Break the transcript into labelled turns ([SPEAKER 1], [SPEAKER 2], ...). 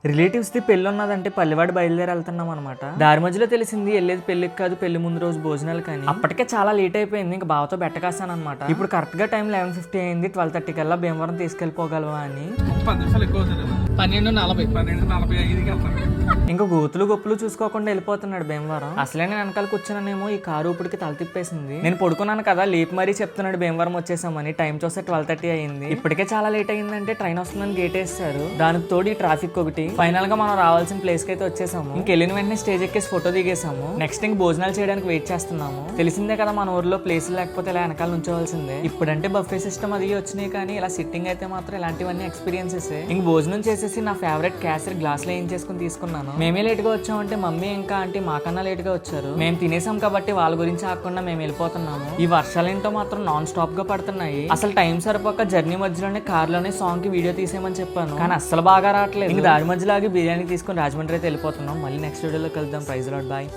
[SPEAKER 1] Relatives the పెళ్లి ఉన్నదంటే పల్లెవాడు బయలుదేరి వెళ్తున్నాం అనమాట. దారి మధ్యలో తెలిసింది వెళ్ళేది పెళ్లికి కాదు, పెళ్లి ముందు రోజు భోజనాలు. కానీ అప్పటికే చాలా లేట్ అయిపోయింది. ఇంకా బావతో బెట్టకాసాను అనమాట. ఇప్పుడు కరెక్ట్ గా టైం 11:50 అయింది. 12:30 కల్లా భీమవరం తీసుకెళ్లిపోగలవా అని.
[SPEAKER 2] 10 నిమిషాలు ఎక్కువ 12:40
[SPEAKER 1] ఇంకా గోతులు గొప్పులు చూసుకోకుండా వెళ్ళిపోతున్నాడు భీమవరం. అసలే నేను వెనకాల కూర్చున్నానేమో ఈ కారు ఊపిడికి తల తిప్పేసింది. నేను పడుకున్నాను కదా, లేపు మరీ చెప్తున్నాడు భీమవరం వచ్చేసామని. టైం చూస్తే 12:30 అయింది. ఇప్పటికే చాలా లేట్ అయిందంటే ట్రైన్ వస్తుందని గేట్ వేస్తారు. దానికి తోడు ఈ ట్రాఫిక్ ఒకటి. ఫైనల్ గా మనం రావాల్సిన ప్లేస్ కి అయితే వచ్చేసాము. ఇంకెళ్ళిన వెంటనే స్టేజ్ ఎక్కేసి ఫోటో దిగేసాము. నెక్స్ట్ ఇంక భోజనాలు చేయడానికి వెయిట్ చేస్తున్నాము. తెలిసిందే కదా మన ఊర్లో ప్లేస్ లేకపోతే ఇలా వెనకాల ఉంచవలసిందే. ఇప్పుడంటే బఫే సిస్టమ్ అది వచ్చినాయి, కానీ ఇలా సిట్టింగ్ అయితే మాత్రం ఇలాంటివన్నీ ఎక్స్పీరియన్సెస్. ఇంక భోజనం చేసేసి నా ఫేవరెట్ క్యాసర్ గ్లాస్ లో ఏం చేసుకుని తీసుకున్నాను. మేమే లేట్ గా వచ్చామంటే మమ్మీ ఇంకా ఆంటీ మాకన్నా లేట్ గా వచ్చారు. మేము తినేసాం కాబట్టి వాళ్ళ గురించి ఆకుండా మేము వెళ్ళిపోతున్నాము. ఈ వర్షాలేంటో మాత్రం నాన్ స్టాప్ గా పడుతున్నాయి. అసలు టైం సరిపోక జర్నీ మధ్యలోనే కార్ లోనే సాంగ్ కి వీడియో తీసేయమని చెప్పాను, కానీ అస్సలు బాగా రావట్లేదు. ఇంక దారి మధ్యలో ఆగి బిర్యానీ తీసుకుని రాజమండ్రి అయితే వెళ్ళిపోతున్నాం. మళ్ళీ నెక్స్ట్ వీడియోలో కలుద్దాం. Praise lord, bye.